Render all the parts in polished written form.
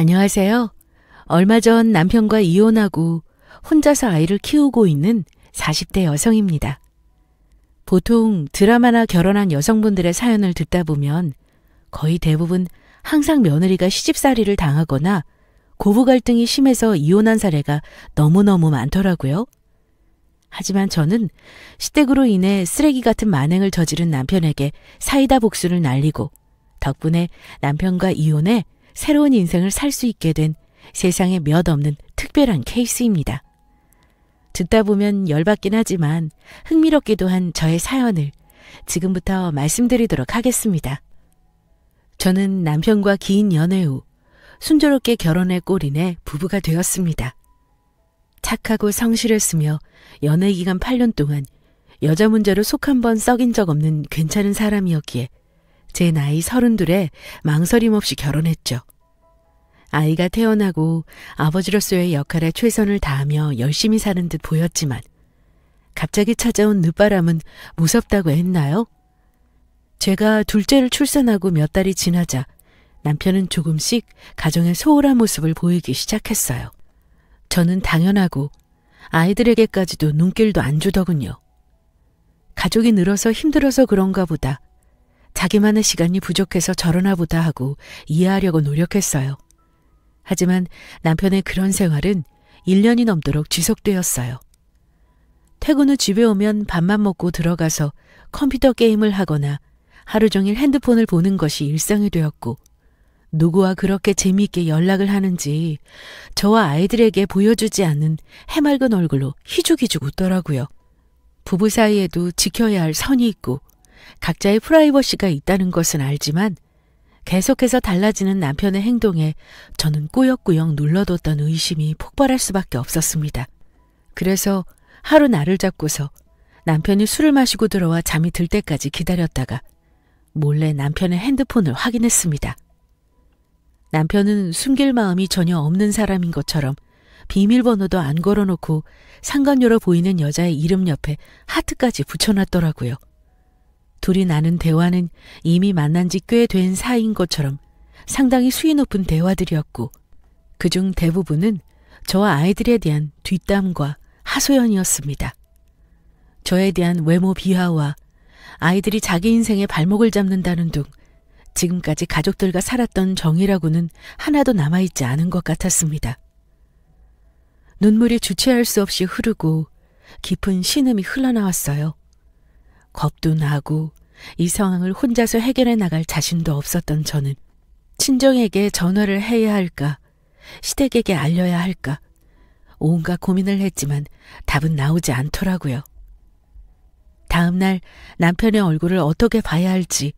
안녕하세요. 얼마 전 남편과 이혼하고 혼자서 아이를 키우고 있는 40대 여성입니다. 보통 드라마나 결혼한 여성분들의 사연을 듣다 보면 거의 대부분 항상 며느리가 시집살이를 당하거나 고부 갈등이 심해서 이혼한 사례가 너무너무 많더라고요. 하지만 저는 시댁으로 인해 쓰레기 같은 만행을 저지른 남편에게 사이다 복수를 날리고 덕분에 남편과 이혼해 새로운 인생을 살 수 있게 된 세상에 몇 없는 특별한 케이스입니다. 듣다 보면 열받긴 하지만 흥미롭기도 한 저의 사연을 지금부터 말씀드리도록 하겠습니다. 저는 남편과 긴 연애 후 순조롭게 결혼에 골인해 부부가 되었습니다. 착하고 성실했으며 연애 기간 8년 동안 여자 문제로 속 한 번 썩인 적 없는 괜찮은 사람이었기에 제 나이 32에 망설임 없이 결혼했죠. 아이가 태어나고 아버지로서의 역할에 최선을 다하며 열심히 사는 듯 보였지만 갑자기 찾아온 늦바람은 무섭다고 했나요? 제가 둘째를 출산하고 몇 달이 지나자 남편은 조금씩 가정의 소홀한 모습을 보이기 시작했어요. 저는 당연하고 아이들에게까지도 눈길도 안 주더군요. 가족이 늘어서 힘들어서 그런가 보다. 자기만의 시간이 부족해서 저러나 보다 하고 이해하려고 노력했어요. 하지만 남편의 그런 생활은 1년이 넘도록 지속되었어요. 퇴근 후 집에 오면 밥만 먹고 들어가서 컴퓨터 게임을 하거나 하루 종일 핸드폰을 보는 것이 일상이 되었고 누구와 그렇게 재미있게 연락을 하는지 저와 아이들에게 보여주지 않는 해맑은 얼굴로 희죽희죽 웃더라고요. 부부 사이에도 지켜야 할 선이 있고 각자의 프라이버시가 있다는 것은 알지만 계속해서 달라지는 남편의 행동에 저는 꾸역꾸역 눌러뒀던 의심이 폭발할 수밖에 없었습니다. 그래서 하루 날을 잡고서 남편이 술을 마시고 들어와 잠이 들 때까지 기다렸다가 몰래 남편의 핸드폰을 확인했습니다. 남편은 숨길 마음이 전혀 없는 사람인 것처럼 비밀번호도 안 걸어놓고 상간녀로 보이는 여자의 이름 옆에 하트까지 붙여놨더라고요. 둘이 나눈 대화는 이미 만난 지 꽤 된 사이인 것처럼 상당히 수위 높은 대화들이었고 그중 대부분은 저와 아이들에 대한 뒷담과 하소연이었습니다. 저에 대한 외모 비하와 아이들이 자기 인생에 발목을 잡는다는 둥 지금까지 가족들과 살았던 정이라고는 하나도 남아있지 않은 것 같았습니다. 눈물이 주체할 수 없이 흐르고 깊은 신음이 흘러나왔어요. 겁도 나고 이 상황을 혼자서 해결해 나갈 자신도 없었던 저는 친정에게 전화를 해야 할까, 시댁에게 알려야 할까, 온갖 고민을 했지만 답은 나오지 않더라고요. 다음 날 남편의 얼굴을 어떻게 봐야 할지,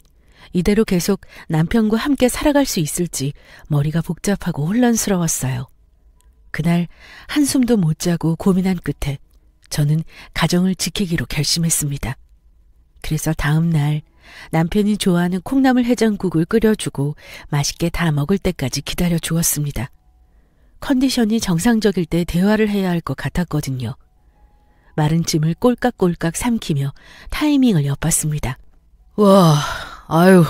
이대로 계속 남편과 함께 살아갈 수 있을지 머리가 복잡하고 혼란스러웠어요. 그날 한숨도 못 자고 고민한 끝에 저는 가정을 지키기로 결심했습니다. 그래서 다음 날 남편이 좋아하는 콩나물 해장국을 끓여주고 맛있게 다 먹을 때까지 기다려 주었습니다. 컨디션이 정상적일 때 대화를 해야 할 것 같았거든요. 마른 찜을 꼴깍꼴깍 삼키며 타이밍을 엿봤습니다. 와, 아유,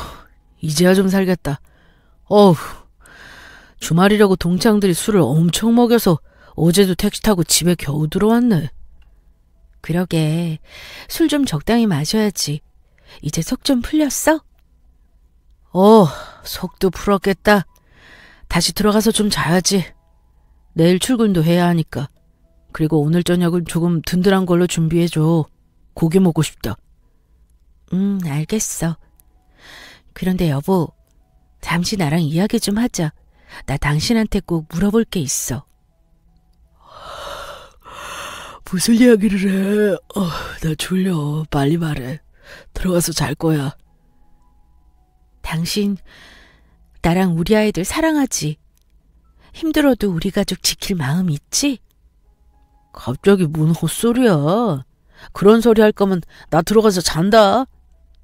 이제야 좀 살겠다. 어우, 주말이라고 동창들이 술을 엄청 먹여서 어제도 택시 타고 집에 겨우 들어왔네. 그러게, 술 좀 적당히 마셔야지. 이제 속 좀 풀렸어? 속도 풀었겠다. 다시 들어가서 좀 자야지. 내일 출근도 해야 하니까. 그리고 오늘 저녁은 조금 든든한 걸로 준비해줘. 고기 먹고 싶다. 알겠어. 그런데 여보, 잠시 나랑 이야기 좀 하자. 나 당신한테 꼭 물어볼 게 있어. 무슨 이야기를 해? 나 졸려. 빨리 말해. 들어가서 잘 거야. 당신, 나랑 우리 아이들 사랑하지? 힘들어도 우리 가족 지킬 마음 있지? 갑자기 뭔 헛소리야. 그런 소리 할 거면 나 들어가서 잔다.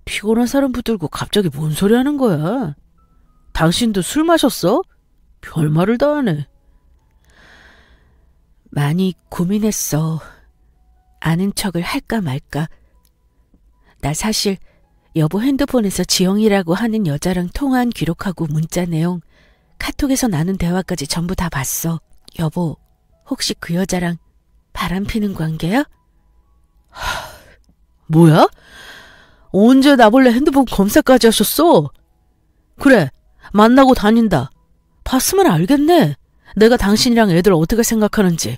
피곤한 사람 붙들고 갑자기 뭔 소리 하는 거야. 당신도 술 마셨어? 별말을 다 하네. 많이 고민했어. 아는 척을 할까 말까. 나 사실 여보 핸드폰에서 지영이라고 하는 여자랑 통화한 기록하고 문자 내용 카톡에서 나눈 대화까지 전부 다 봤어. 여보, 혹시 그 여자랑 바람 피는 관계야? 뭐야? 언제 나 몰래 핸드폰 검사까지 하셨어? 그래, 만나고 다닌다. 봤으면 알겠네. 내가 당신이랑 애들 어떻게 생각하는지.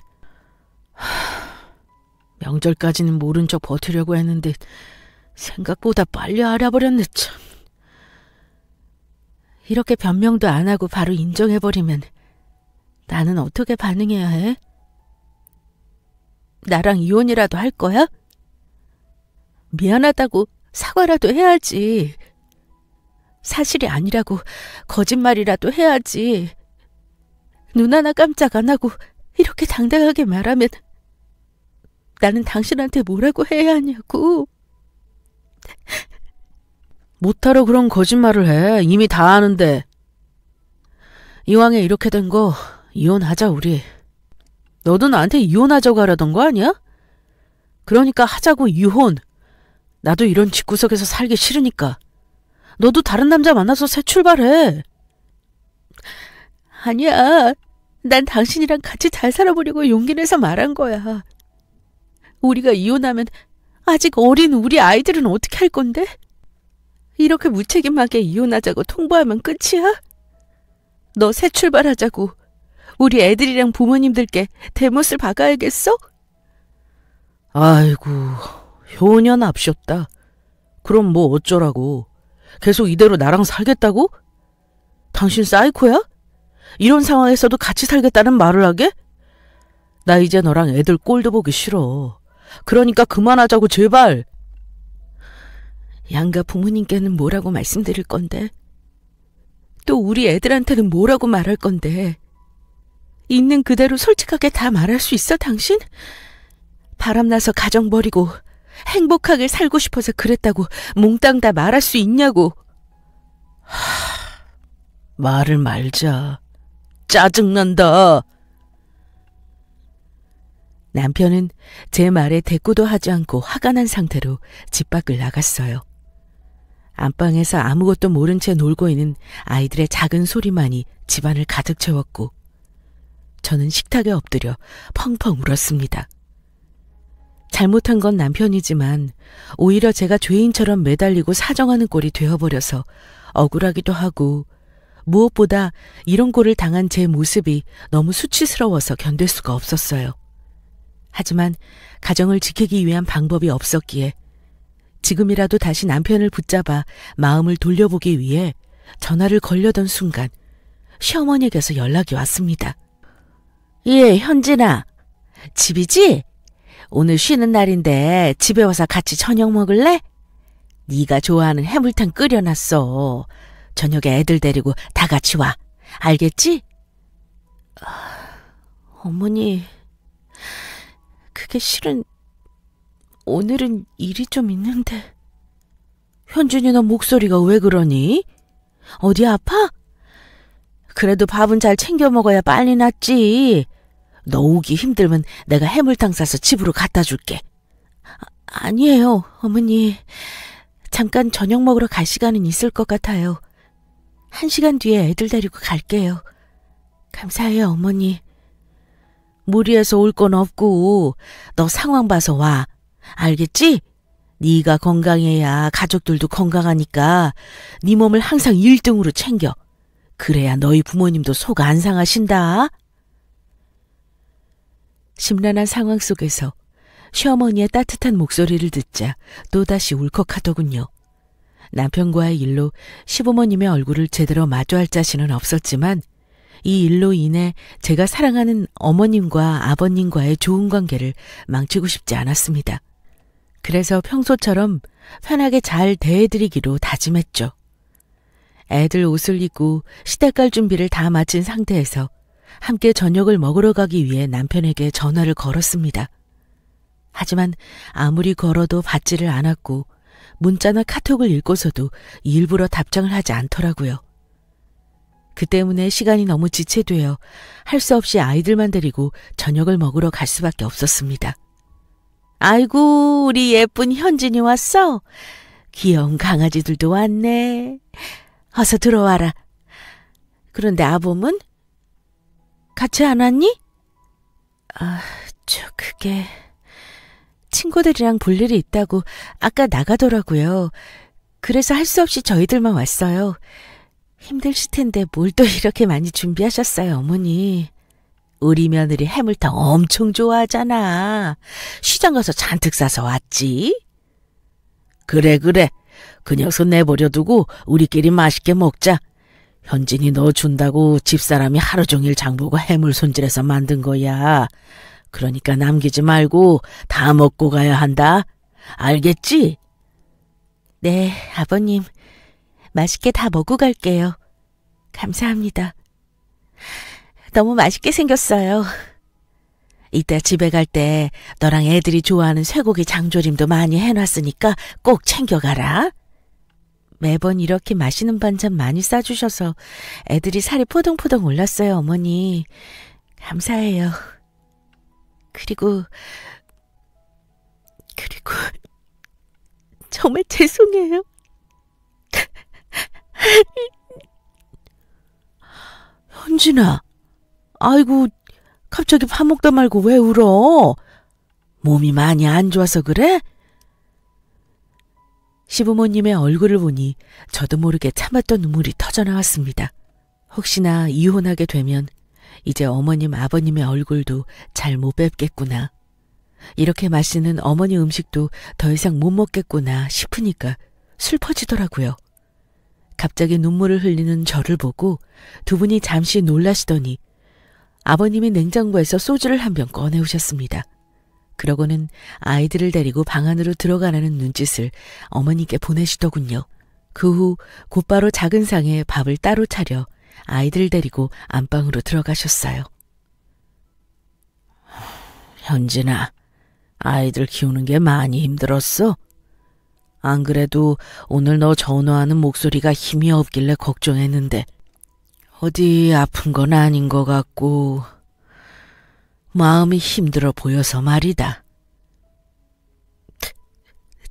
명절까지는 모른 척 버티려고 했는데 생각보다 빨리 알아버렸네 참. 이렇게 변명도 안 하고 바로 인정해버리면 나는 어떻게 반응해야 해? 나랑 이혼이라도 할 거야? 미안하다고 사과라도 해야지. 사실이 아니라고 거짓말이라도 해야지. 눈 하나 깜짝 안 하고 이렇게 당당하게 말하면 나는 당신한테 뭐라고 해야 하냐고. 못하러 그런 거짓말을 해. 이미 다 아는데. 이왕에 이렇게 된 거 이혼하자 우리. 너도 나한테 이혼하자고 하려던 거 아니야? 그러니까 하자고 이혼. 나도 이런 집구석에서 살기 싫으니까. 너도 다른 남자 만나서 새 출발해. 아니야. 난 당신이랑 같이 잘 살아보려고 용기 내서 말한 거야. 우리가 이혼하면 아직 어린 우리 아이들은 어떻게 할 건데? 이렇게 무책임하게 이혼하자고 통보하면 끝이야? 너 새 출발하자고 우리 애들이랑 부모님들께 대못을 박아야겠어? 아이고, 효년 앞셨다. 그럼 뭐 어쩌라고. 계속 이대로 나랑 살겠다고? 당신 사이코야? 이런 상황에서도 같이 살겠다는 말을 하게? 나 이제 너랑 애들 꼴도 보기 싫어. 그러니까 그만하자고 제발. 양가 부모님께는 뭐라고 말씀드릴 건데, 또 우리 애들한테는 뭐라고 말할 건데. 있는 그대로 솔직하게 다 말할 수 있어 당신? 바람나서 가정 버리고 행복하게 살고 싶어서 그랬다고 몽땅 다 말할 수 있냐고. 말을 말자. 짜증난다. 남편은 제 말에 대꾸도 하지 않고 화가 난 상태로 집 밖을 나갔어요. 안방에서 아무것도 모른 채 놀고 있는 아이들의 작은 소리만이 집안을 가득 채웠고 저는 식탁에 엎드려 펑펑 울었습니다. 잘못한 건 남편이지만 오히려 제가 죄인처럼 매달리고 사정하는 꼴이 되어버려서 억울하기도 하고 무엇보다 이런 꼴을 당한 제 모습이 너무 수치스러워서 견딜 수가 없었어요. 하지만 가정을 지키기 위한 방법이 없었기에 지금이라도 다시 남편을 붙잡아 마음을 돌려보기 위해 전화를 걸려던 순간 시어머니에게서 연락이 왔습니다. 예, 현진아. 집이지? 오늘 쉬는 날인데 집에 와서 같이 저녁 먹을래? 네가 좋아하는 해물탕 끓여놨어. 저녁에 애들 데리고 다 같이 와. 알겠지? 어머니, 그게 실은 오늘은 일이 좀 있는데. 현준이 너 목소리가 왜 그러니? 어디 아파? 그래도 밥은 잘 챙겨 먹어야 빨리 낫지. 너 오기 힘들면 내가 해물탕 싸서 집으로 갖다 줄게. 아니에요, 어머니. 잠깐 저녁 먹으러 갈 시간은 있을 것 같아요. 1시간 뒤에 애들 데리고 갈게요. 감사해요, 어머니. 무리해서 올 건 없고 너 상황 봐서 와. 알겠지? 네가 건강해야 가족들도 건강하니까 네 몸을 항상 1등으로 챙겨. 그래야 너희 부모님도 속 안 상하신다. 심란한 상황 속에서 시어머니의 따뜻한 목소리를 듣자 또다시 울컥하더군요. 남편과의 일로 시부모님의 얼굴을 제대로 마주할 자신은 없었지만 이 일로 인해 제가 사랑하는 어머님과 아버님과의 좋은 관계를 망치고 싶지 않았습니다. 그래서 평소처럼 편하게 잘 대해드리기로 다짐했죠. 애들 옷을 입고 시댁 갈 준비를 다 마친 상태에서 함께 저녁을 먹으러 가기 위해 남편에게 전화를 걸었습니다. 하지만 아무리 걸어도 받지를 않았고 문자나 카톡을 읽고서도 일부러 답장을 하지 않더라고요. 그 때문에 시간이 너무 지체되어 할 수 없이 아이들만 데리고 저녁을 먹으러 갈 수밖에 없었습니다. 아이고, 우리 예쁜 현진이 왔어. 귀여운 강아지들도 왔네. 어서 들어와라. 그런데 아범은? 같이 안 왔니? 그게 친구들이랑 볼 일이 있다고 아까 나가더라고요. 그래서 할 수 없이 저희들만 왔어요. 힘드실 텐데 뭘 또 이렇게 많이 준비하셨어요, 어머니. 우리 며느리 해물탕 엄청 좋아하잖아. 시장 가서 잔뜩 사서 왔지? 그래. 그 녀석 내버려 두고 우리끼리 맛있게 먹자. 현진이 너 준다고 집사람이 하루 종일 장보고 해물 손질해서 만든 거야. 그러니까 남기지 말고 다 먹고 가야 한다. 알겠지? 네, 아버님. 맛있게 다 먹고 갈게요. 감사합니다. 너무 맛있게 생겼어요. 이따 집에 갈 때 너랑 애들이 좋아하는 쇠고기 장조림도 많이 해놨으니까 꼭 챙겨가라. 매번 이렇게 맛있는 반찬 많이 싸주셔서 애들이 살이 포동포동 올랐어요, 어머니. 감사해요. 그리고 정말 죄송해요. 현진아, 아이고 갑자기 밥 먹다 말고 왜 울어? 몸이 많이 안 좋아서 그래? 시부모님의 얼굴을 보니 저도 모르게 참았던 눈물이 터져나왔습니다. 혹시나 이혼하게 되면 이제 어머님, 아버님의 얼굴도 잘 못 뵙겠구나. 이렇게 맛있는 어머니 음식도 더 이상 못 먹겠구나 싶으니까 슬퍼지더라고요. 갑자기 눈물을 흘리는 저를 보고 두 분이 잠시 놀라시더니 아버님이 냉장고에서 소주를 한 병 꺼내오셨습니다. 그러고는 아이들을 데리고 방 안으로 들어가라는 눈짓을 어머니께 보내시더군요. 그 후 곧바로 작은 상에 밥을 따로 차려 아이들 데리고 안방으로 들어가셨어요. 현진아, 아이들 키우는 게 많이 힘들었어? 안 그래도 오늘 너 전화하는 목소리가 힘이 없길래 걱정했는데 어디 아픈 건 아닌 것 같고 마음이 힘들어 보여서 말이다.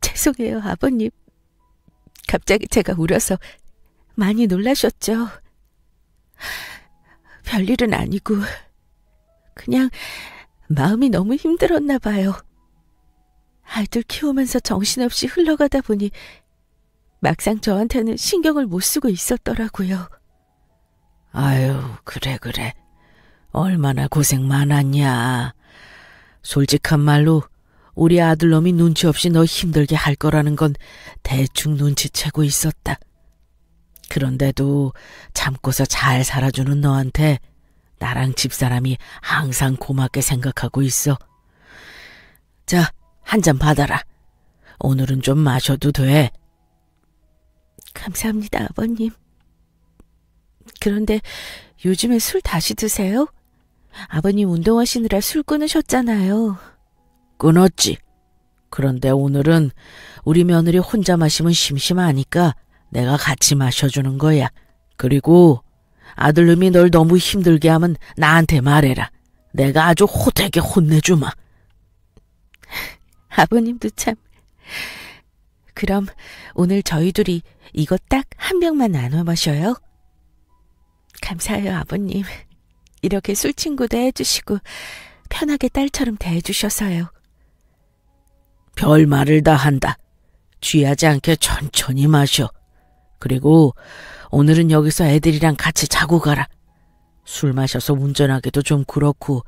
죄송해요, 아버님. 갑자기 제가 울어서 많이 놀라셨죠? 별일은 아니고 그냥 마음이 너무 힘들었나 봐요. 아이들 키우면서 정신없이 흘러가다 보니 막상 저한테는 신경을 못 쓰고 있었더라고요. 아유, 그래. 얼마나 고생 많았냐. 솔직한 말로 우리 아들놈이 눈치 없이 너 힘들게 할 거라는 건 대충 눈치채고 있었다. 그런데도 참고서 잘 살아주는 너한테 나랑 집사람이 항상 고맙게 생각하고 있어. 자, 한 잔 받아라. 오늘은 좀 마셔도 돼. 감사합니다, 아버님. 그런데 요즘에 술 다시 드세요? 아버님 운동하시느라 술 끊으셨잖아요. 끊었지. 그런데 오늘은 우리 며느리 혼자 마시면 심심하니까 내가 같이 마셔주는 거야. 그리고 아들놈이 널 너무 힘들게 하면 나한테 말해라. 내가 아주 호되게 혼내주마. 아버님도 참. 그럼 오늘 저희 둘이 이거 딱 한 병만 나눠 마셔요? 감사해요, 아버님. 이렇게 술친구도 해주시고 편하게 딸처럼 대해주셔서요. 별말을 다 한다. 취하지 않게 천천히 마셔. 그리고 오늘은 여기서 애들이랑 같이 자고 가라. 술 마셔서 운전하기도 좀 그렇고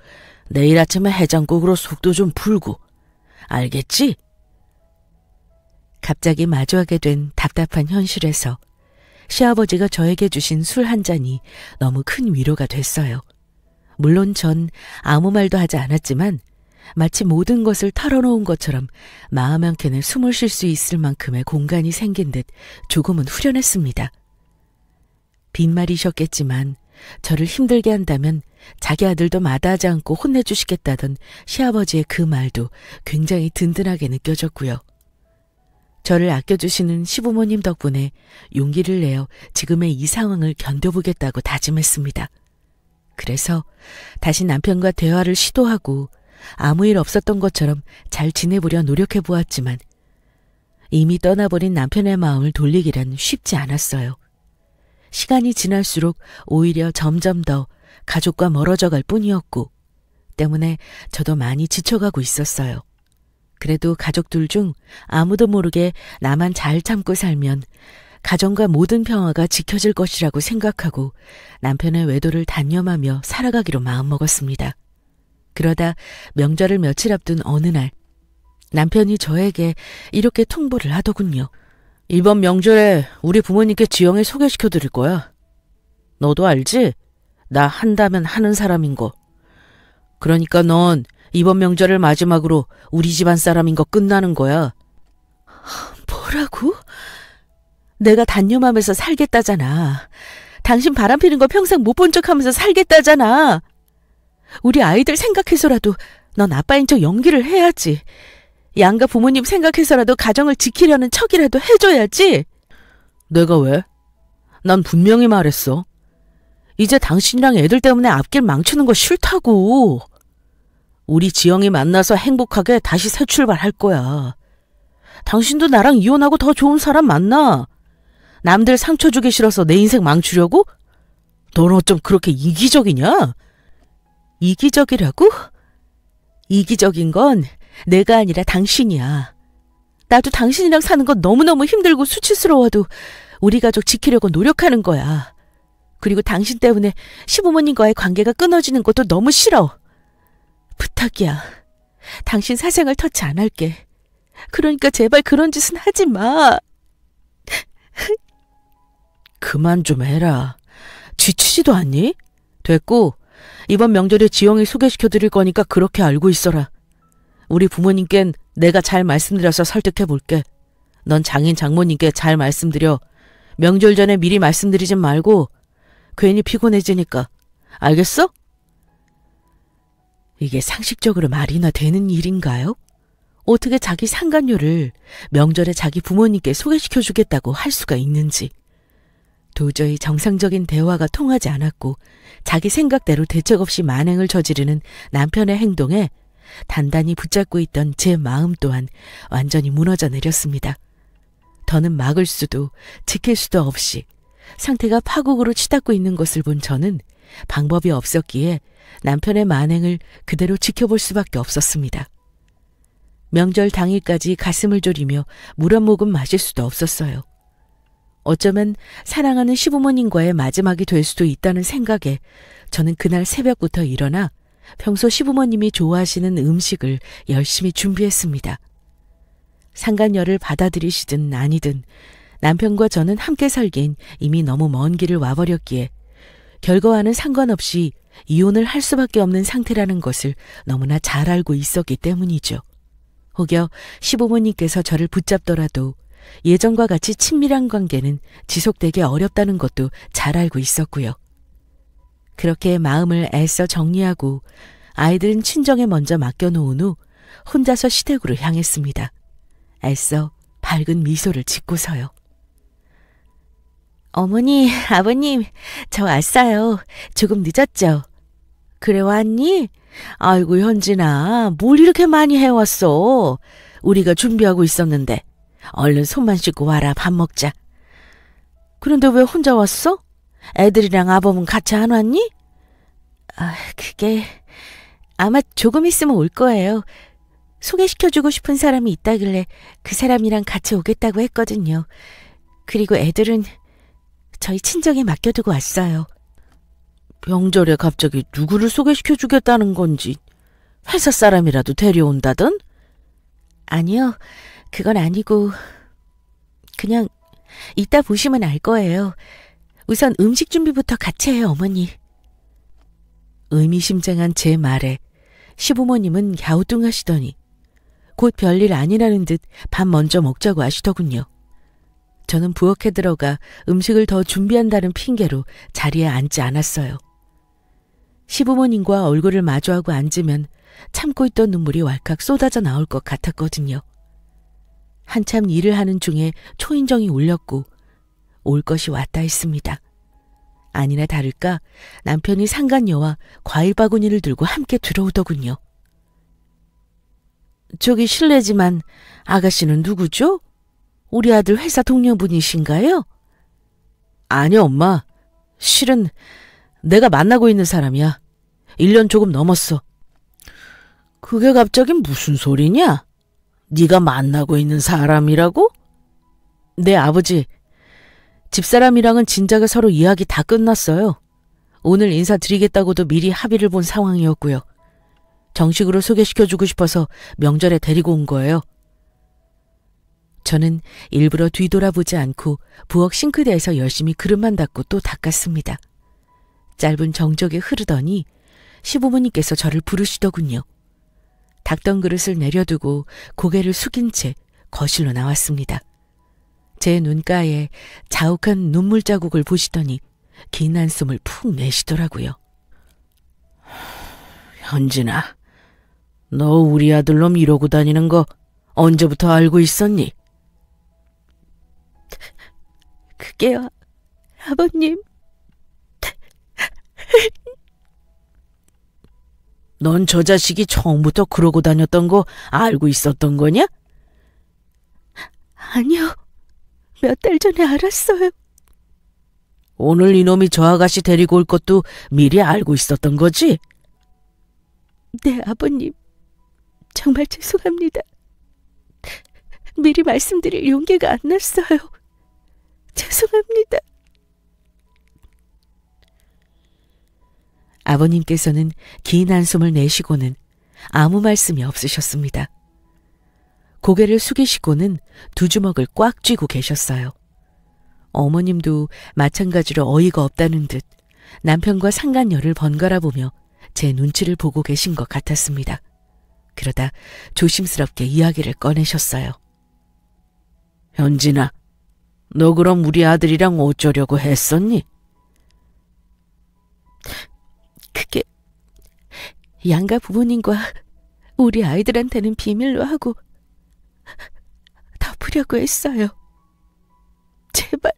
내일 아침에 해장국으로 속도 좀 풀고. 알겠지? 갑자기 마주하게 된 답답한 현실에서 시아버지가 저에게 주신 술 한 잔이 너무 큰 위로가 됐어요. 물론 전 아무 말도 하지 않았지만 마치 모든 것을 털어놓은 것처럼 마음 한켠에 숨을 쉴 수 있을 만큼의 공간이 생긴 듯 조금은 후련했습니다. 빈말이셨겠지만 저를 힘들게 한다면 자기 아들도 마다하지 않고 혼내주시겠다던 시아버지의 그 말도 굉장히 든든하게 느껴졌고요. 저를 아껴주시는 시부모님 덕분에 용기를 내어 지금의 이 상황을 견뎌보겠다고 다짐했습니다. 그래서 다시 남편과 대화를 시도하고 아무 일 없었던 것처럼 잘 지내보려 노력해보았지만 이미 떠나버린 남편의 마음을 돌리기란 쉽지 않았어요. 시간이 지날수록 오히려 점점 더 가족과 멀어져 갈 뿐이었고, 때문에 저도 많이 지쳐가고 있었어요. 그래도 가족들 중 아무도 모르게 나만 잘 참고 살면 가정과 모든 평화가 지켜질 것이라고 생각하고 남편의 외도를 단념하며 살아가기로 마음먹었습니다. 그러다 명절을 며칠 앞둔 어느 날 남편이 저에게 이렇게 통보를 하더군요. 이번 명절에 우리 부모님께 지영이 소개시켜 드릴 거야. 너도 알지? 나 한다면 하는 사람인 거. 그러니까 넌 이번 명절을 마지막으로 우리 집안 사람인 거 끝나는 거야. 뭐라고? 내가 단념하면서 살겠다잖아. 당신 바람피는 거 평생 못 본 척하면서 살겠다잖아. 우리 아이들 생각해서라도 넌 아빠인 척 연기를 해야지. 양가 부모님 생각해서라도 가정을 지키려는 척이라도 해줘야지. 내가 왜? 난 분명히 말했어. 이제 당신이랑 애들 때문에 앞길 망치는 거 싫다고. 우리 지영이 만나서 행복하게 다시 새 출발할 거야. 당신도 나랑 이혼하고 더 좋은 사람 만나. 남들 상처 주기 싫어서 내 인생 망치려고? 넌 어쩜 그렇게 이기적이냐? 이기적이라고? 이기적인 건 내가 아니라 당신이야. 나도 당신이랑 사는 건 너무너무 힘들고 수치스러워도 우리 가족 지키려고 노력하는 거야. 그리고 당신 때문에 시부모님과의 관계가 끊어지는 것도 너무 싫어. 부탁이야. 당신 사생활 터치 안 할게. 그러니까 제발 그런 짓은 하지 마. 그만 좀 해라. 지치지도 않니? 됐고, 이번 명절에 지영이 소개시켜 드릴 거니까 그렇게 알고 있어라. 우리 부모님께는 내가 잘 말씀드려서 설득해 볼게. 넌 장인 장모님께 잘 말씀드려. 명절 전에 미리 말씀드리진 말고 괜히 피곤해지니까. 알겠어? 이게 상식적으로 말이나 되는 일인가요? 어떻게 자기 상간녀를 명절에 자기 부모님께 소개시켜 주겠다고 할 수가 있는지. 도저히 정상적인 대화가 통하지 않았고 자기 생각대로 대책 없이 만행을 저지르는 남편의 행동에 단단히 붙잡고 있던 제 마음 또한 완전히 무너져 내렸습니다. 더는 막을 수도 지킬 수도 없이 상태가 파국으로 치닫고 있는 것을 본 저는 방법이 없었기에 남편의 만행을 그대로 지켜볼 수밖에 없었습니다. 명절 당일까지 가슴을 졸이며 물 한 모금 마실 수도 없었어요. 어쩌면 사랑하는 시부모님과의 마지막이 될 수도 있다는 생각에 저는 그날 새벽부터 일어나 평소 시부모님이 좋아하시는 음식을 열심히 준비했습니다. 상간녀를 받아들이시든 아니든 남편과 저는 함께 살기엔 이미 너무 먼 길을 와버렸기에 결과와는 상관없이 이혼을 할 수밖에 없는 상태라는 것을 너무나 잘 알고 있었기 때문이죠. 혹여 시부모님께서 저를 붙잡더라도 예전과 같이 친밀한 관계는 지속되기 어렵다는 것도 잘 알고 있었고요. 그렇게 마음을 애써 정리하고 아이들은 친정에 먼저 맡겨놓은 후 혼자서 시댁으로 향했습니다. 애써 밝은 미소를 짓고서요. 어머니, 아버님, 저 왔어요. 조금 늦었죠? 그래 왔니? 아이고 현진아, 뭘 이렇게 많이 해왔어. 우리가 준비하고 있었는데. 얼른 손만 씻고 와라, 밥 먹자. 그런데 왜 혼자 왔어? 애들이랑 아범은 같이 안 왔니? 그게 아마 조금 있으면 올 거예요. 소개시켜주고 싶은 사람이 있다길래 그 사람이랑 같이 오겠다고 했거든요. 그리고 애들은 저희 친정에 맡겨두고 왔어요. 명절에 갑자기 누구를 소개시켜주겠다는 건지 회사 사람이라도 데려온다던? 아니요, 그건 아니고 그냥 이따 보시면 알 거예요. 우선 음식 준비부터 같이 해요, 어머니. 의미심장한 제 말에 시부모님은 갸우뚱하시더니 곧 별일 아니라는 듯 밥 먼저 먹자고 하시더군요. 저는 부엌에 들어가 음식을 더 준비한다는 핑계로 자리에 앉지 않았어요. 시부모님과 얼굴을 마주하고 앉으면 참고 있던 눈물이 왈칵 쏟아져 나올 것 같았거든요. 한참 일을 하는 중에 초인종이 울렸고 올 것이 왔다 했습니다. 아니나 다를까 남편이 상간녀와 과일 바구니를 들고 함께 들어오더군요. 저기 실례지만 아가씨는 누구죠? 우리 아들 회사 동료분이신가요? 아니, 엄마. 실은 내가 만나고 있는 사람이야. 1년 조금 넘었어. 그게 갑자기 무슨 소리냐? 네가 만나고 있는 사람이라고? 네, 아버지. 집사람이랑은 진작에 서로 이야기 다 끝났어요. 오늘 인사드리겠다고도 미리 합의를 본 상황이었고요. 정식으로 소개시켜주고 싶어서 명절에 데리고 온 거예요. 저는 일부러 뒤돌아보지 않고 부엌 싱크대에서 열심히 그릇만 닦고 또 닦았습니다. 짧은 정적이 흐르더니 시부모님께서 저를 부르시더군요. 닦던 그릇을 내려두고 고개를 숙인 채 거실로 나왔습니다. 제 눈가에 자욱한 눈물 자국을 보시더니 긴 한숨을 푹 내쉬더라고요. 현진아, 너 우리 아들놈 이러고 다니는 거 언제부터 알고 있었니? 그게요, 아버님. 넌 저 자식이 처음부터 그러고 다녔던 거 알고 있었던 거냐? 아니요, 몇 달 전에 알았어요. 오늘 이놈이 저 아가씨 데리고 올 것도 미리 알고 있었던 거지? 네, 아버님. 정말 죄송합니다. 미리 말씀드릴 용기가 안 났어요. 죄송합니다. 아버님께서는 긴 한숨을 내쉬고는 아무 말씀이 없으셨습니다. 고개를 숙이시고는 두 주먹을 꽉 쥐고 계셨어요. 어머님도 마찬가지로 어이가 없다는 듯 남편과 상간녀를 번갈아 보며 제 눈치를 보고 계신 것 같았습니다. 그러다 조심스럽게 이야기를 꺼내셨어요. 현진아, 너 그럼 우리 아들이랑 어쩌려고 했었니? 그게 양가 부모님과 우리 아이들한테는 비밀로 하고 덮으려고 했어요. 제발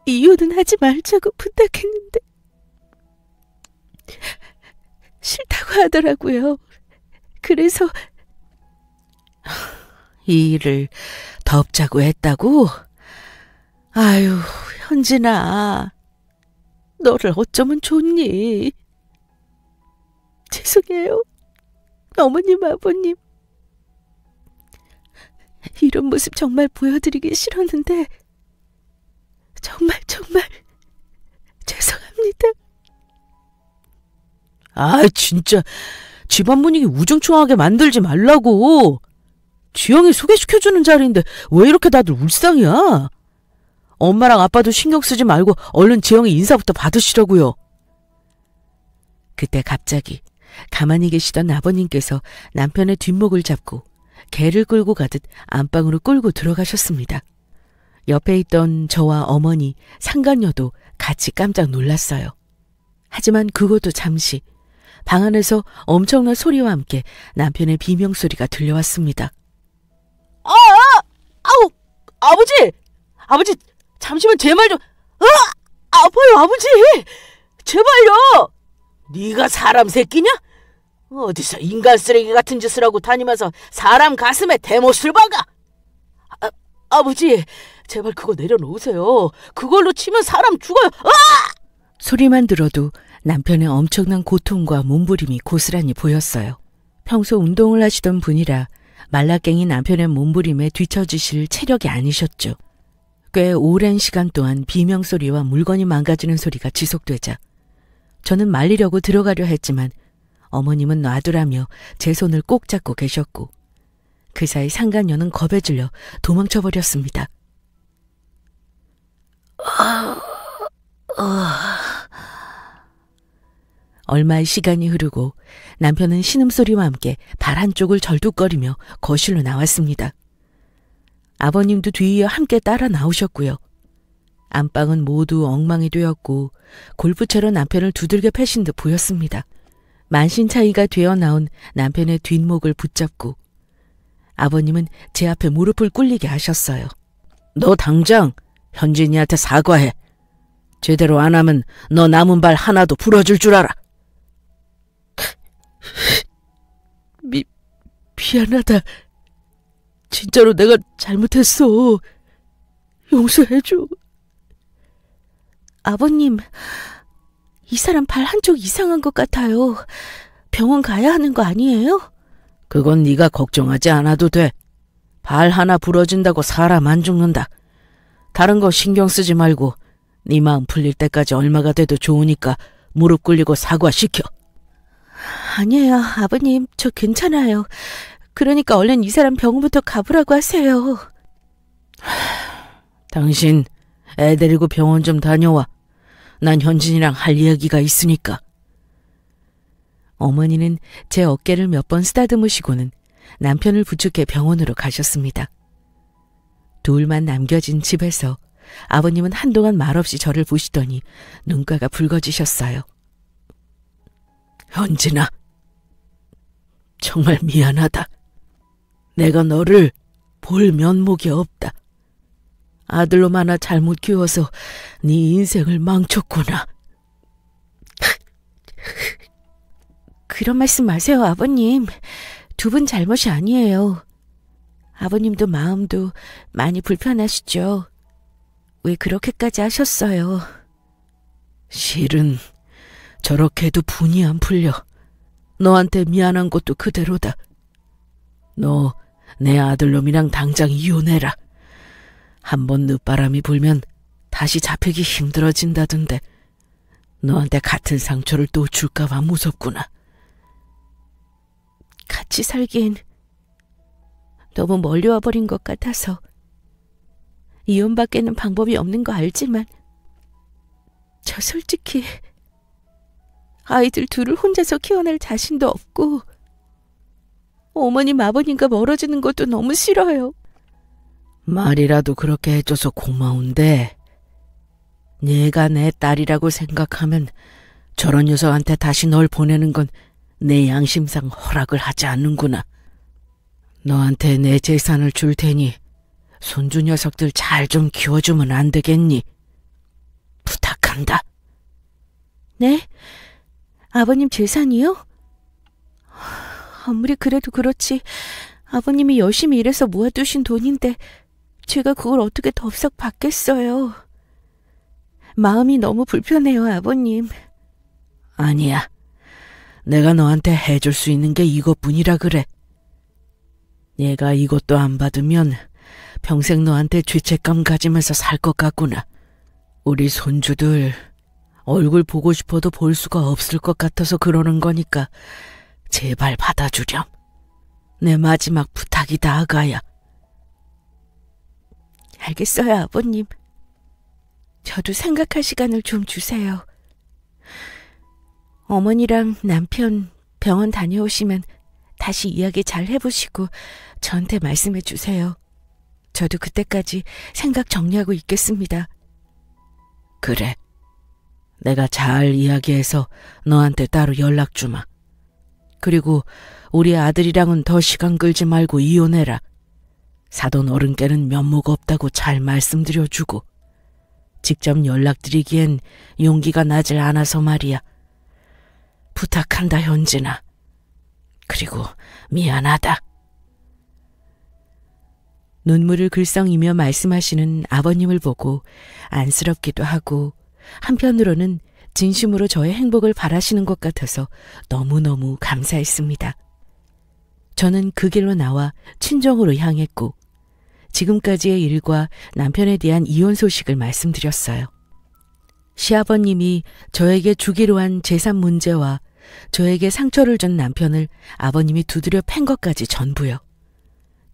이유는 하지 말자고 부탁했는데 싫다고 하더라고요. 그래서 이 일을 덮자고 했다고? 아유, 현진아, 너를 어쩌면 좋니? 죄송해요, 어머님, 아버님. 이런 모습 정말 보여드리기 싫었는데 정말 죄송합니다. 아, 진짜 집안 분위기 우중충하게 만들지 말라고. 지영이 소개시켜주는 자리인데 왜 이렇게 다들 울상이야? 엄마랑 아빠도 신경 쓰지 말고 얼른 지영이 인사부터 받으시라고요. 그때 갑자기 가만히 계시던 아버님께서 남편의 뒷목을 잡고 개를 끌고 가듯 안방으로 끌고 들어가셨습니다. 옆에 있던 저와 어머니, 상간녀도 같이 깜짝 놀랐어요. 하지만 그것도 잠시 방 안에서 엄청난 소리와 함께 남편의 비명소리가 들려왔습니다. 아버지! 잠시만 제 말 좀... 아파요, 아버지! 제발요! 네가 사람 새끼냐? 어디서 인간 쓰레기 같은 짓을 하고 다니면서 사람 가슴에 대못을 박아! 아버지, 제발 그거 내려놓으세요. 그걸로 치면 사람 죽어요. 소리만 들어도 남편의 엄청난 고통과 몸부림이 고스란히 보였어요. 평소 운동을 하시던 분이라 말라깽이 남편의 몸부림에 뒤처지실 체력이 아니셨죠. 꽤 오랜 시간 동안 비명소리와 물건이 망가지는 소리가 지속되자 저는 말리려고 들어가려 했지만 어머님은 놔두라며 제 손을 꼭 잡고 계셨고 그 사이 상간녀는 겁에 질려 도망쳐버렸습니다. 얼마의 시간이 흐르고 남편은 신음소리와 함께 발 한쪽을 절뚝거리며 거실로 나왔습니다. 아버님도 뒤이어 함께 따라 나오셨고요. 안방은 모두 엉망이 되었고 골프채로 남편을 두들겨 패신 듯 보였습니다. 만신차이가 되어 나온 남편의 뒷목을 붙잡고 아버님은 제 앞에 무릎을 꿇리게 하셨어요. 너 당장 현진이한테 사과해. 제대로 안 하면 너 남은 발 하나도 부러질 줄 알아. 미안하다. 진짜로 내가 잘못했어. 용서해줘. 아버님, 이 사람 발 한쪽 이상한 것 같아요. 병원 가야 하는 거 아니에요? 그건 네가 걱정하지 않아도 돼. 발 하나 부러진다고 사람 안 죽는다. 다른 거 신경 쓰지 말고 네 마음 풀릴 때까지 얼마가 돼도 좋으니까 무릎 꿇리고 사과시켜. 아니에요, 아버님. 저 괜찮아요. 그러니까 얼른 이 사람 병원부터 가보라고 하세요. 당신 애 데리고 병원 좀 다녀와. 난 현진이랑 할 이야기가 있으니까. 어머니는 제 어깨를 몇 번 쓰다듬으시고는 남편을 부축해 병원으로 가셨습니다. 둘만 남겨진 집에서 아버님은 한동안 말없이 저를 보시더니 눈가가 붉어지셨어요. 현진아, 정말 미안하다. 내가 너를 볼 면목이 없다. 아들로 하나 잘못 키워서 네 인생을 망쳤구나. 그런 말씀 마세요, 아버님. 두 분 잘못이 아니에요. 아버님도 마음도 많이 불편하시죠. 왜 그렇게까지 하셨어요? 실은 저렇게 해도 분이 안 풀려. 너한테 미안한 것도 그대로다. 너 내 아들놈이랑 당장 이혼해라. 한번 늦바람이 불면 다시 잡히기 힘들어진다던데 너한테 같은 상처를 또 줄까봐 무섭구나. 같이 살기엔 너무 멀리 와버린 것 같아서 이혼밖에는 방법이 없는 거 알지만 저 솔직히 아이들 둘을 혼자서 키워낼 자신도 없고 어머님 아버님과 멀어지는 것도 너무 싫어요. 말이라도 그렇게 해줘서 고마운데 내가 내 딸이라고 생각하면 저런 녀석한테 다시 널 보내는 건 내 양심상 허락을 하지 않는구나. 너한테 내 재산을 줄 테니 손주 녀석들 잘 좀 키워주면 안 되겠니? 부탁한다. 네? 아버님 재산이요? 아무리 그래도 그렇지 아버님이 열심히 일해서 모아두신 돈인데 제가 그걸 어떻게 덥석 받겠어요. 마음이 너무 불편해요, 아버님. 아니야. 내가 너한테 해줄 수 있는 게 이것뿐이라 그래. 얘가 이것도 안 받으면 평생 너한테 죄책감 가지면서 살 것 같구나. 우리 손주들 얼굴 보고 싶어도 볼 수가 없을 것 같아서 그러는 거니까 제발 받아주렴. 내 마지막 부탁이다, 아가야. 알겠어요, 아버님. 저도 생각할 시간을 좀 주세요. 어머니랑 남편 병원 다녀오시면 다시 이야기 잘 해보시고 저한테 말씀해 주세요. 저도 그때까지 생각 정리하고 있겠습니다. 그래. 내가 잘 이야기해서 너한테 따로 연락 주마. 그리고 우리 아들이랑은 더 시간 끌지 말고 이혼해라. 사돈 어른께는 면목 없다고 잘 말씀드려주고 직접 연락드리기엔 용기가 나질 않아서 말이야. 부탁한다, 현진아. 그리고 미안하다. 눈물을 글썽이며 말씀하시는 아버님을 보고 안쓰럽기도 하고 한편으로는 진심으로 저의 행복을 바라시는 것 같아서 너무너무 감사했습니다. 저는 그 길로 나와 친정으로 향했고 지금까지의 일과 남편에 대한 이혼 소식을 말씀드렸어요. 시아버님이 저에게 주기로 한 재산 문제와 저에게 상처를 준 남편을 아버님이 두드려 팬 것까지 전부요.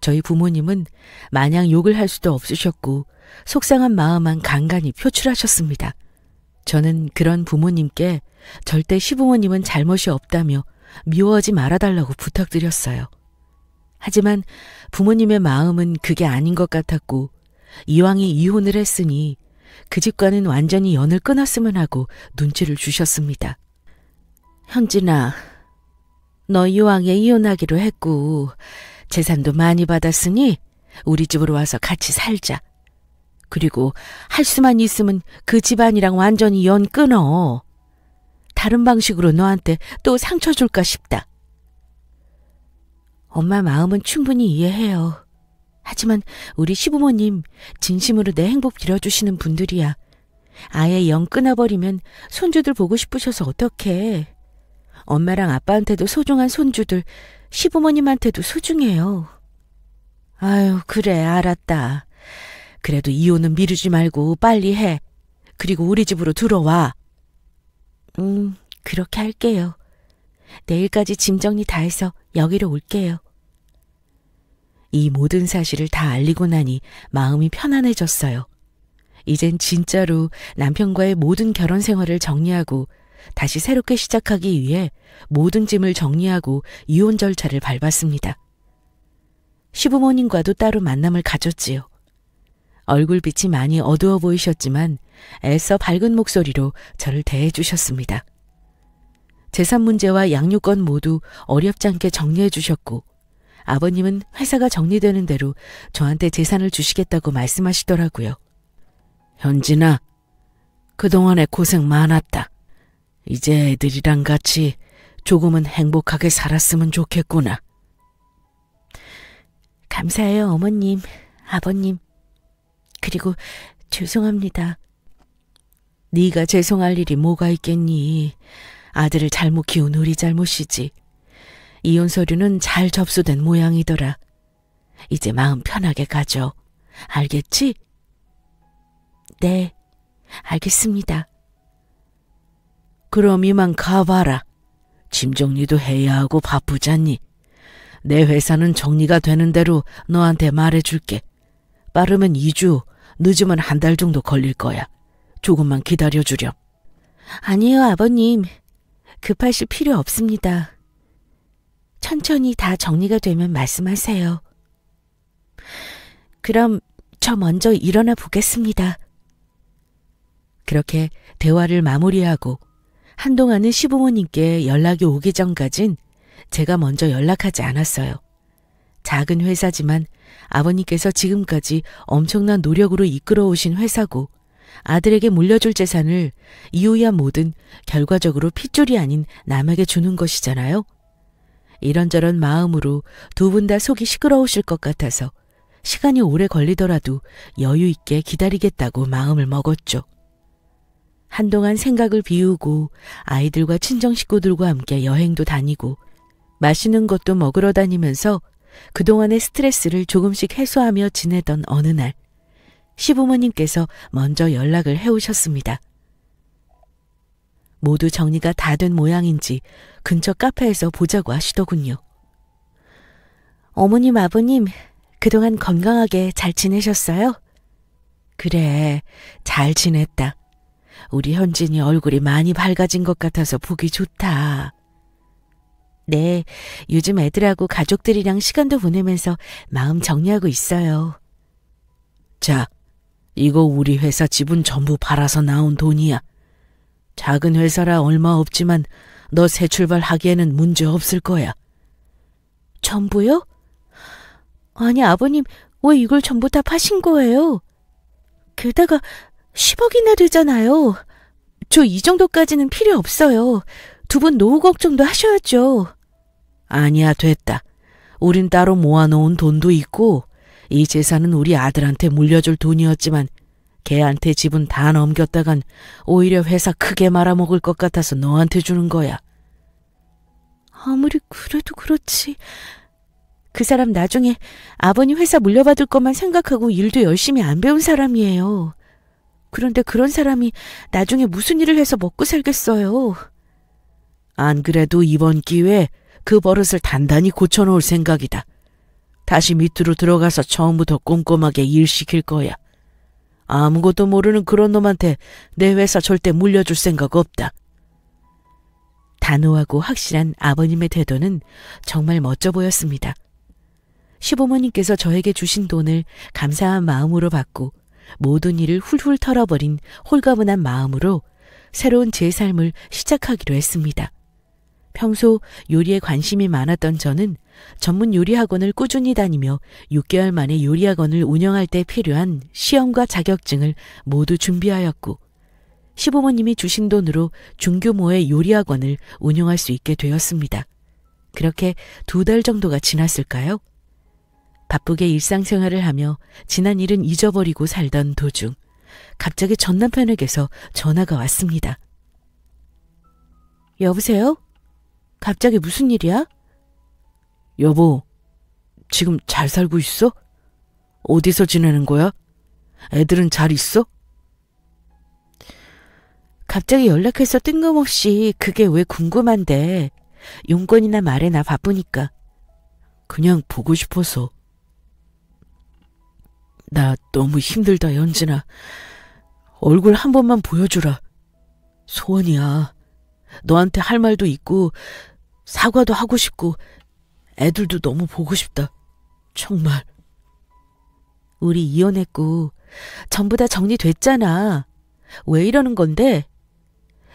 저희 부모님은 마냥 욕을 할 수도 없으셨고 속상한 마음만 간간히 표출하셨습니다. 저는 그런 부모님께 절대 시부모님은 잘못이 없다며 미워하지 말아달라고 부탁드렸어요. 하지만 부모님의 마음은 그게 아닌 것 같았고 이왕이 이혼을 했으니 그 집과는 완전히 연을 끊었으면 하고 눈치를 주셨습니다. 현진아, 너 이왕에 이혼하기로 했고 재산도 많이 받았으니 우리 집으로 와서 같이 살자. 그리고 할 수만 있으면 그 집안이랑 완전히 연 끊어. 다른 방식으로 너한테 또 상처 줄까 싶다. 엄마 마음은 충분히 이해해요. 하지만 우리 시부모님 진심으로 내 행복 빌어주시는 분들이야. 아예 영 끊어버리면 손주들 보고 싶으셔서 어떡해. 엄마랑 아빠한테도 소중한 손주들, 시부모님한테도 소중해요. 아유, 그래, 알았다. 그래도 이혼은 미루지 말고 빨리 해. 그리고 우리 집으로 들어와. 그렇게 할게요. 내일까지 짐 정리 다 해서 여기로 올게요. 이 모든 사실을 다 알리고 나니 마음이 편안해졌어요. 이젠 진짜로 남편과의 모든 결혼 생활을 정리하고 다시 새롭게 시작하기 위해 모든 짐을 정리하고 이혼 절차를 밟았습니다. 시부모님과도 따로 만남을 가졌지요. 얼굴빛이 많이 어두워 보이셨지만 애써 밝은 목소리로 저를 대해주셨습니다. 재산 문제와 양육권 모두 어렵지 않게 정리해 주셨고 아버님은 회사가 정리되는 대로 저한테 재산을 주시겠다고 말씀하시더라고요. 현진아, 그동안에 고생 많았다. 이제 애들이랑 같이 조금은 행복하게 살았으면 좋겠구나. 감사해요, 어머님, 아버님. 그리고 죄송합니다. 네가 죄송할 일이 뭐가 있겠니? 아들을 잘못 키운 우리 잘못이지. 이혼 서류는 잘 접수된 모양이더라. 이제 마음 편하게 가져. 알겠지? 네, 알겠습니다. 그럼 이만 가봐라. 짐 정리도 해야 하고 바쁘잖니. 내 회사는 정리가 되는 대로 너한테 말해줄게. 빠르면 2주, 늦으면 1달 정도 걸릴 거야. 조금만 기다려주렴. 아니에요, 아버님. 급하실 필요 없습니다. 천천히 다 정리가 되면 말씀하세요. 그럼 저 먼저 일어나 보겠습니다. 그렇게 대화를 마무리하고 한동안은 시부모님께 연락이 오기 전까진 제가 먼저 연락하지 않았어요. 작은 회사지만 아버님께서 지금까지 엄청난 노력으로 이끌어 오신 회사고 아들에게 물려줄 재산을 이유야 뭐든 결과적으로 핏줄이 아닌 남에게 주는 것이잖아요. 이런저런 마음으로 두 분 다 속이 시끄러우실 것 같아서 시간이 오래 걸리더라도 여유 있게 기다리겠다고 마음을 먹었죠. 한동안 생각을 비우고 아이들과 친정 식구들과 함께 여행도 다니고 맛있는 것도 먹으러 다니면서 그동안의 스트레스를 조금씩 해소하며 지내던 어느 날 시부모님께서 먼저 연락을 해오셨습니다. 모두 정리가 다 된 모양인지 근처 카페에서 보자고 하시더군요. 어머님, 아버님, 그동안 건강하게 잘 지내셨어요? 그래, 잘 지냈다. 우리 현진이 얼굴이 많이 밝아진 것 같아서 보기 좋다. 네, 요즘 애들하고 가족들이랑 시간도 보내면서 마음 정리하고 있어요. 자, 이거 우리 회사 지분 전부 팔아서 나온 돈이야. 작은 회사라 얼마 없지만 너 새 출발하기에는 문제 없을 거야. 전부요? 아니, 아버님, 왜 이걸 전부 다 파신 거예요? 게다가 10억이나 되잖아요. 저 이 정도까지는 필요 없어요. 두 분 노후 걱정도 하셔야죠. 아니야, 됐다. 우린 따로 모아놓은 돈도 있고 이 재산은 우리 아들한테 물려줄 돈이었지만 걔한테 지분 다 넘겼다간 오히려 회사 크게 말아먹을 것 같아서 너한테 주는 거야. 아무리 그래도 그렇지. 그 사람 나중에 아버님 회사 물려받을 것만 생각하고 일도 열심히 안 배운 사람이에요. 그런데 그런 사람이 나중에 무슨 일을 해서 먹고 살겠어요. 안 그래도 이번 기회에 그 버릇을 단단히 고쳐놓을 생각이다. 다시 밑으로 들어가서 처음부터 꼼꼼하게 일 시킬 거야. 아무것도 모르는 그런 놈한테 내 회사 절대 물려줄 생각 없다. 단호하고 확실한 아버님의 태도는 정말 멋져 보였습니다. 시부모님께서 저에게 주신 돈을 감사한 마음으로 받고 모든 일을 훌훌 털어버린 홀가분한 마음으로 새로운 제 삶을 시작하기로 했습니다. 평소 요리에 관심이 많았던 저는 전문 요리학원을 꾸준히 다니며 6개월 만에 요리학원을 운영할 때 필요한 시험과 자격증을 모두 준비하였고 시부모님이 주신 돈으로 중규모의 요리학원을 운영할 수 있게 되었습니다. 그렇게 2달 정도가 지났을까요? 바쁘게 일상생활을 하며 지난 일은 잊어버리고 살던 도중 갑자기 전 남편에게서 전화가 왔습니다. 여보세요? 갑자기 무슨 일이야? 여보, 지금 잘 살고 있어? 어디서 지내는 거야? 애들은 잘 있어? 갑자기 연락해서 뜬금없이 그게 왜 궁금한데. 용건이나 말해, 나 바쁘니까. 그냥 보고 싶어서. 나 너무 힘들다, 현진아. 얼굴 한 번만 보여주라. 소원이야. 너한테 할 말도 있고 사과도 하고 싶고 애들도 너무 보고 싶다. 정말. 우리 이혼했고 전부 다 정리됐잖아. 왜 이러는 건데?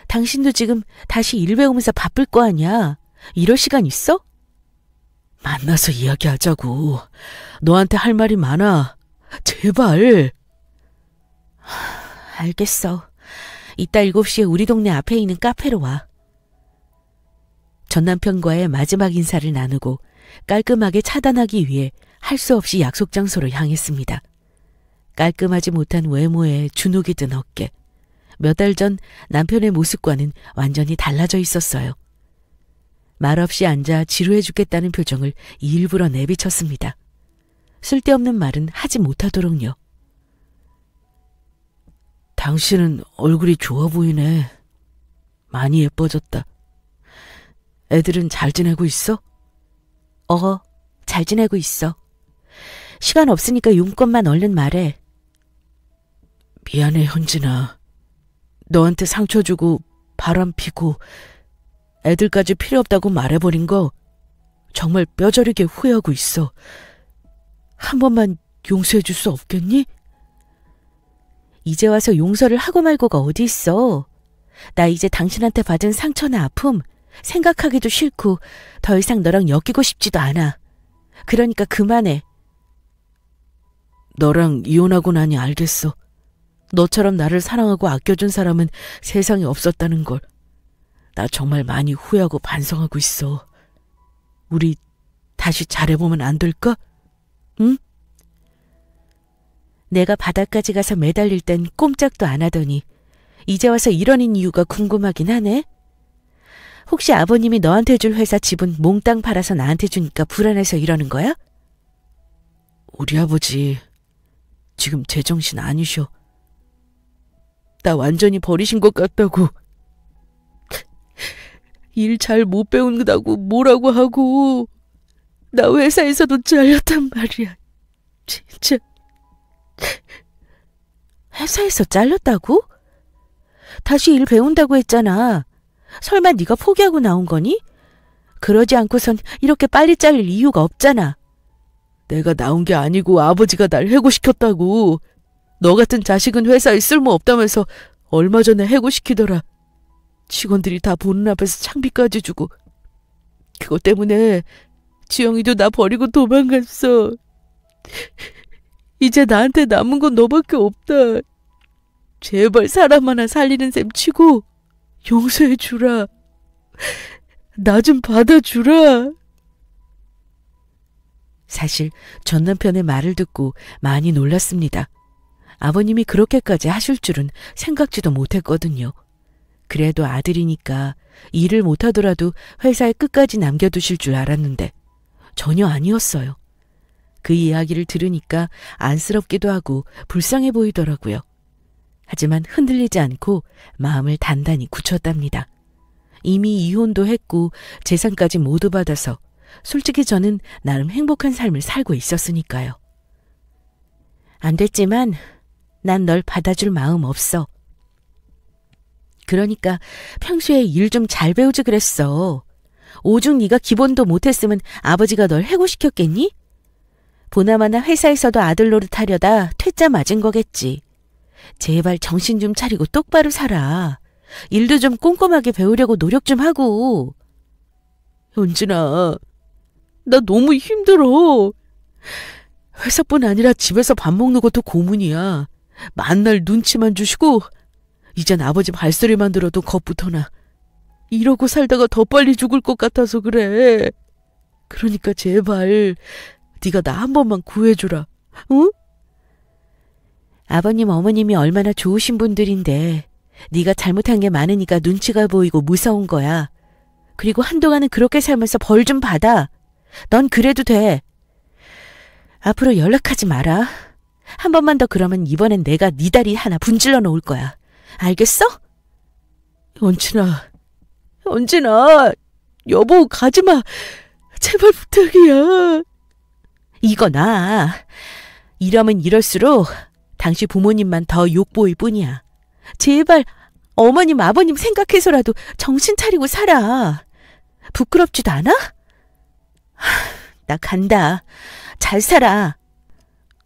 당신도 지금 다시 일 배우면서 바쁠 거 아니야. 이럴 시간 있어? 만나서 이야기하자고. 너한테 할 말이 많아. 제발. 알겠어. 이따 7시에 우리 동네 앞에 있는 카페로 와. 전 남편과의 마지막 인사를 나누고 깔끔하게 차단하기 위해 할 수 없이 약속 장소로 향했습니다. 깔끔하지 못한 외모에 주눅이 든 어깨. 몇 달 전 남편의 모습과는 완전히 달라져 있었어요. 말없이 앉아 지루해 죽겠다는 표정을 일부러 내비쳤습니다. 쓸데없는 말은 하지 못하도록요. 당신은 얼굴이 좋아 보이네. 많이 예뻐졌다. 애들은 잘 지내고 있어? 잘 지내고 있어. 시간 없으니까 용건만 얼른 말해. 미안해, 현진아. 너한테 상처 주고 바람 피고 애들까지 필요 없다고 말해버린 거 정말 뼈저리게 후회하고 있어. 한 번만 용서해 줄 수 없겠니? 이제 와서 용서를 하고 말고가 어디 있어. 나 이제 당신한테 받은 상처나 아픔 생각하기도 싫고 더 이상 너랑 엮이고 싶지도 않아. 그러니까 그만해. 너랑 이혼하고 나니 알겠어. 너처럼 나를 사랑하고 아껴준 사람은 세상에 없었다는 걸. 나 정말 많이 후회하고 반성하고 있어. 우리 다시 잘해보면 안 될까? 응? 내가 바다까지 가서 매달릴 땐 꼼짝도 안 하더니 이제 와서 이러는 이유가 궁금하긴 하네. 혹시 아버님이 너한테 줄 회사 지분 몽땅 팔아서 나한테 주니까 불안해서 이러는 거야? 우리 아버지 지금 제정신 아니셔. 나 완전히 버리신 것 같다고. 일 잘 못 배운다고 뭐라고 하고 나 회사에서도 잘렸단 말이야. 진짜. 회사에서 잘렸다고? 다시 일 배운다고 했잖아. 설마 네가 포기하고 나온 거니? 그러지 않고선 이렇게 빨리 잘릴 이유가 없잖아. 내가 나온 게 아니고 아버지가 날 해고시켰다고. 너 같은 자식은 회사에 쓸모없다면서 얼마 전에 해고시키더라. 직원들이 다 보는 앞에서 창비까지 주고. 그것 때문에 지영이도 나 버리고 도망갔어. 이제 나한테 남은 건 너밖에 없다. 제발 사람 하나 살리는 셈 치고 용서해 주라. 나 좀 받아주라. 사실 전 남편의 말을 듣고 많이 놀랐습니다. 아버님이 그렇게까지 하실 줄은 생각지도 못했거든요. 그래도 아들이니까 일을 못하더라도 회사에 끝까지 남겨두실 줄 알았는데 전혀 아니었어요. 그 이야기를 들으니까 안쓰럽기도 하고 불쌍해 보이더라고요. 하지만 흔들리지 않고 마음을 단단히 굳혔답니다. 이미 이혼도 했고 재산까지 모두 받아서 솔직히 저는 나름 행복한 삶을 살고 있었으니까요. 안 됐지만 난 널 받아줄 마음 없어. 그러니까 평소에 일 좀 잘 배우지 그랬어. 오죽 네가 기본도 못했으면 아버지가 널 해고시켰겠니? 보나마나 회사에서도 아들 노릇하려다 퇴짜 맞은 거겠지. 제발 정신 좀 차리고 똑바로 살아. 일도 좀 꼼꼼하게 배우려고 노력 좀 하고. 현진아, 나 너무 힘들어. 회사뿐 아니라 집에서 밥 먹는 것도 고문이야. 만날 눈치만 주시고 이젠 아버지 발소리만 들어도 겁부터나. 이러고 살다가 더 빨리 죽을 것 같아서 그래. 그러니까 제발 네가 나 한 번만 구해주라. 응? 아버님, 어머님이 얼마나 좋으신 분들인데 네가 잘못한 게 많으니까 눈치가 보이고 무서운 거야. 그리고 한동안은 그렇게 살면서 벌 좀 받아. 넌 그래도 돼. 앞으로 연락하지 마라. 한 번만 더 그러면 이번엔 내가 네 다리 하나 분질러 놓을 거야. 알겠어? 연진아, 여보 가지마. 제발 부탁이야. 이거 나. 이러면 이럴수록 당신 부모님만 더 욕보일 뿐이야. 제발 어머님, 아버님 생각해서라도 정신 차리고 살아. 부끄럽지도 않아? 나 간다. 잘 살아.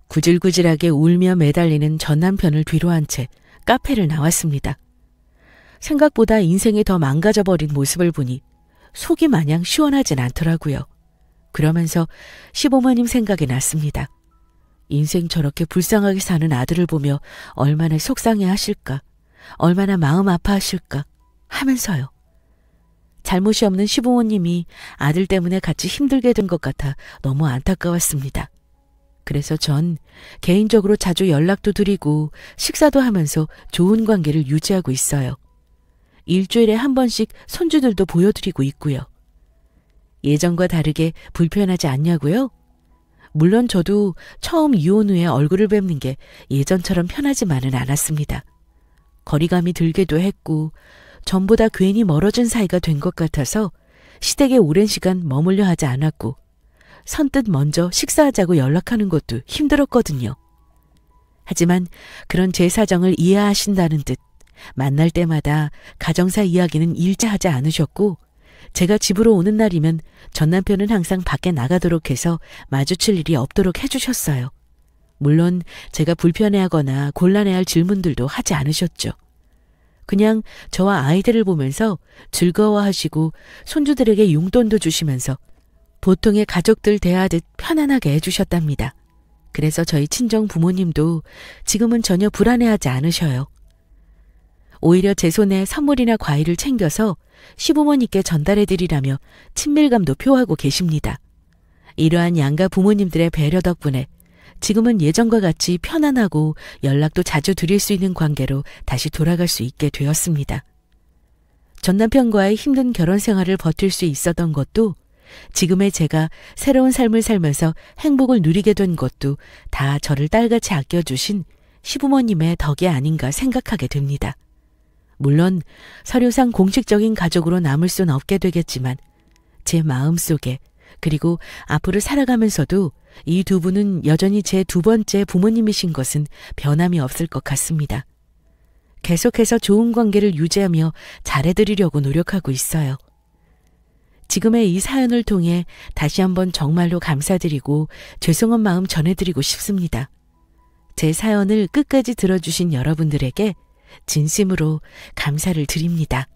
구질구질하게 울며 매달리는 전 남편을 뒤로 한 채 카페를 나왔습니다. 생각보다 인생이 더 망가져버린 모습을 보니 속이 마냥 시원하진 않더라고요. 그러면서 시부모님 생각이 났습니다. 인생 저렇게 불쌍하게 사는 아들을 보며 얼마나 속상해 하실까, 얼마나 마음 아파하실까 하면서요. 잘못이 없는 시부모님이 아들 때문에 같이 힘들게 된 것 같아 너무 안타까웠습니다. 그래서 전 개인적으로 자주 연락도 드리고 식사도 하면서 좋은 관계를 유지하고 있어요. 일주일에 한 번씩 손주들도 보여드리고 있고요. 예전과 다르게 불편하지 않냐고요? 물론 저도 처음 이혼 후에 얼굴을 뵙는 게 예전처럼 편하지만은 않았습니다. 거리감이 들기도 했고 전보다 괜히 멀어진 사이가 된 것 같아서 시댁에 오랜 시간 머물려 하지 않았고 선뜻 먼저 식사하자고 연락하는 것도 힘들었거든요. 하지만 그런 제 사정을 이해하신다는 듯 만날 때마다 가정사 이야기는 일제하지 않으셨고 제가 집으로 오는 날이면 전 남편은 항상 밖에 나가도록 해서 마주칠 일이 없도록 해주셨어요. 물론 제가 불편해하거나 곤란해할 질문들도 하지 않으셨죠. 그냥 저와 아이들을 보면서 즐거워하시고 손주들에게 용돈도 주시면서 보통의 가족들 대하듯 편안하게 해주셨답니다. 그래서 저희 친정 부모님도 지금은 전혀 불안해하지 않으셔요. 오히려 제 손에 선물이나 과일을 챙겨서 시부모님께 전달해드리라며 친밀감도 표하고 계십니다. 이러한 양가 부모님들의 배려 덕분에 지금은 예전과 같이 편안하고 연락도 자주 드릴 수 있는 관계로 다시 돌아갈 수 있게 되었습니다. 전 남편과의 힘든 결혼 생활을 버틸 수 있었던 것도 지금의 제가 새로운 삶을 살면서 행복을 누리게 된 것도 다 저를 딸같이 아껴주신 시부모님의 덕이 아닌가 생각하게 됩니다. 물론 서류상 공식적인 가족으로 남을 순 없게 되겠지만 제 마음속에 그리고 앞으로 살아가면서도 이 두 분은 여전히 제 두 번째 부모님이신 것은 변함이 없을 것 같습니다. 계속해서 좋은 관계를 유지하며 잘해드리려고 노력하고 있어요. 지금의 이 사연을 통해 다시 한번 정말로 감사드리고 죄송한 마음 전해드리고 싶습니다. 제 사연을 끝까지 들어주신 여러분들에게 진심으로 감사를 드립니다.